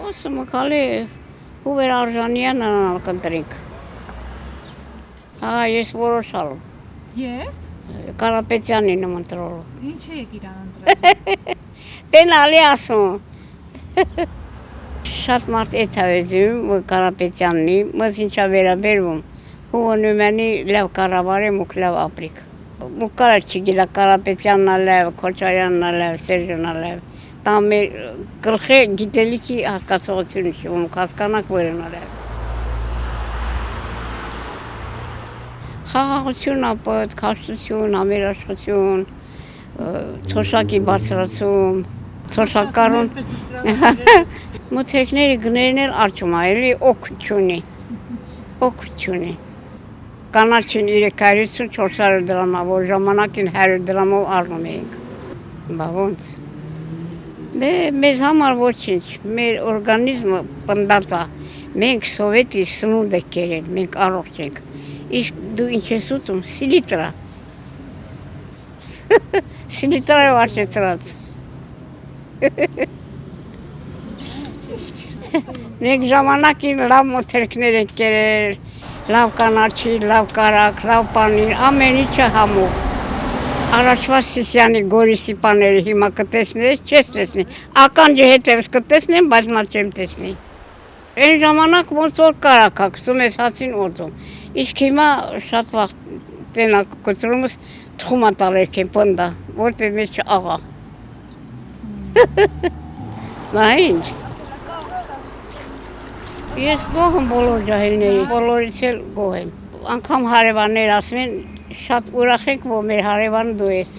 Ասում կալի Հուվեր Արժանյան նրանալ կընտրինք։ Ես որոշալու։ Եվ Կարապետյանին եմ ընտրելու։ ինչ եք իրան ընտրել։ Տենալի ասում։ Շատ մարդ էդ հավեզում, որ Կարապետյաննի, մս ինչա վերաբերվում, հուվոնումյանի լավ կառավարեմ ու լավ ապրիք։ Մուկարը չգիտա Կարապետյանն լավ, Քոչարյանն լավ, Սերժոնն լավ։ Դա մեր գլխի գիտելիքի հասկացողությունը չի, ում հասկանանք որն է լավ։ Խաղաղություն ապոտ, քաշտություն, համերաշխություն, ցոշակի բարձրացում, ցոշակարուն մոթերքների գներն էլ արջում է, էլի օգ չունի։ Կանաչին 350-400 դրամա, որ ժամանակին 100 դրամով առնում էինք։ Բա ոնց։ Դե մեզ համար ոչինչ, մեր օրգանիզմը պնդած է, մենք սովետի սնունդ եք կերել, մենք առողջ ենք։ Իսկ դու ինչ ես ուտում, սիլիտրա։ Սիլիտրա է վարչեցրած։ Մենք ժամանակին լավ մոթերքներ ենք կերել, լավ կանաչի, լավ կարակ, լավ պանիր, ամեն ինչը համով։ Առաջվա Սիսյանի Գորիսի պաները հիմա կտեսնես, չես տեսնի։ Ականջը հետևս կտեսնեմ, բայց նա չեմ տեսնի։ Այն ժամանակ ոնց որ կարակ ակսում ես հացին օդում։ Իսկ հիմա շատ վաղ տենակ կոտրումս թխումա տալերք են պնդա, որտեղ մեզ աղա։ Բա ինչ։ Ես գոհ եմ բոլոր ջահելներից, բոլորից էլ գոհ եմ։ Անգամ հարևաններ ասում են, շատ ուրախ ենք, որ մեր հարևանը դու ես։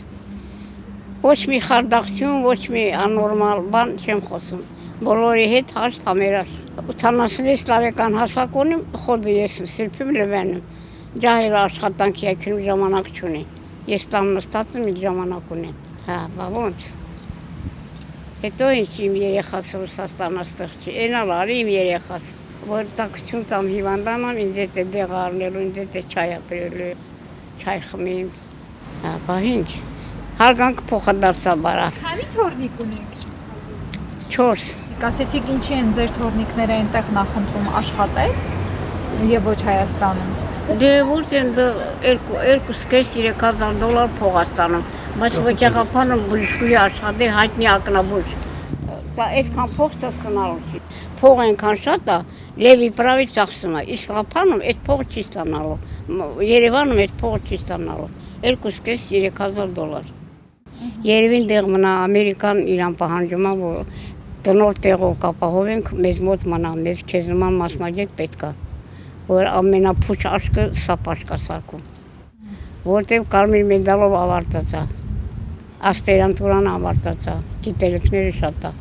Ոչ մի խարդախություն, ոչ մի աննորմալ բան չեմ խոսում։ Բոլորի հետ հաշտ համերաշխ։ 86 տարեկան հասակ ունեմ, խոդը ես սրբում լվանում։ Ջահել աշխատանքի ակնում ժամանակ չունի։ Ես տան նստած եմ, իլ ժամանակ ունեմ։ Բա ոնց։ Հետո ինչ իմ երեխաս Ռուսաստանա ստեղծի, էնալ արի իմ երեխաս, որ տակություն տամ հիվանդանամ, ինձ հետ է դեղ առնելու, ինձ հետ է չայ ապրելու, չայ խմիմ, բա ինչ, հարգանք փոխը դարձա բարա։ Քանի թորնիկ ունեք։ 4։ Կասեցիք ինչի են ձեր թորնիկները այնտեղ նախընտրում աշխատել եւ ոչ Հայաստանում։ Դե որտեն $2,500 փող ստանում, բայց ոչեղապանը բուժկուի աշխատի հայտնի ակնաբուժ։ Այդքան փող ստանալու չի։ Փող այնքան շատ է, Լևի պրավի ծախսում է, իսկ Ղափանում այդ փողը չի ստանալու։ Երևանում այդ փողը չի ստանալու։ $2,500-3,000։ Երևին դեղ մնա Ամերիկան իրան պահանջում է, որ տնով տեղով կապահովենք, մեզ մոտ մնա, մեզ քեզ նման մասնագետ պետք է, որ ամենափուչ աչքը սապ աչք է սարքում, որտեղ կարմիր մեդալով ավարտած է, ասպիրանտուրան ավարտած է, գիտելիքները շատ է։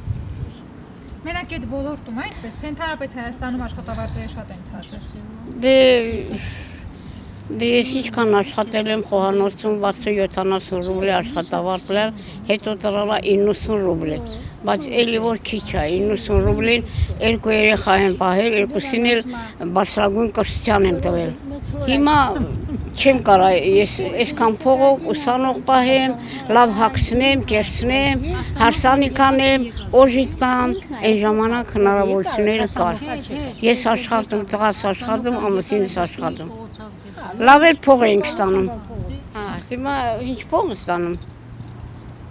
Մենակ այդ ոլորտում այդպես, թե ընդհանրապես Հայաստանում աշխատավարձերը շատ են ցածր։ Դե ես ինչքան աշխատել եմ խոհանոցում 60-70 ռուբլի աշխատավարձել, հետո տրալա 90 ռուբլի, բայց էլի որ քիչ է, 90 ռուբլին 2 երեխա եմ պահել, երկուսին էլ բարձրագույն կրթության եմ տվել։ Հիմա չեմ կարա, ես այսքան փողով ուսանող պահեմ, լավ հագցնեմ, կերցնեմ, հարսանիք անեմ, օժիտ տամ, այն ժամանակ հնարավորությունները կար։ Ես աշխատում, տղաս աշխատում, ամուսինս աշխատում։ Լավ էլ փող էինք ստանում։ Հիմա ինչ փող ստանում։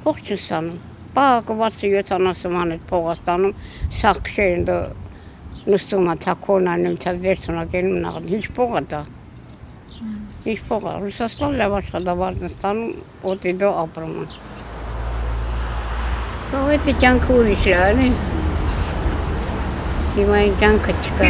Փող չստանում։ Պահակը 60-70 ման էլ փող ստանում, սաղ քշերն դու նստում է թակոնանում, վերցունակենում նաղ, ինչ փող է դա։ Ինչ փող է, Ռուսաստան լավ աշխատավարձ ստանում, օտի դու ապրում է։ Սովետի կյանքը ուրիշ է, Հիմա այն կյանքը չկա։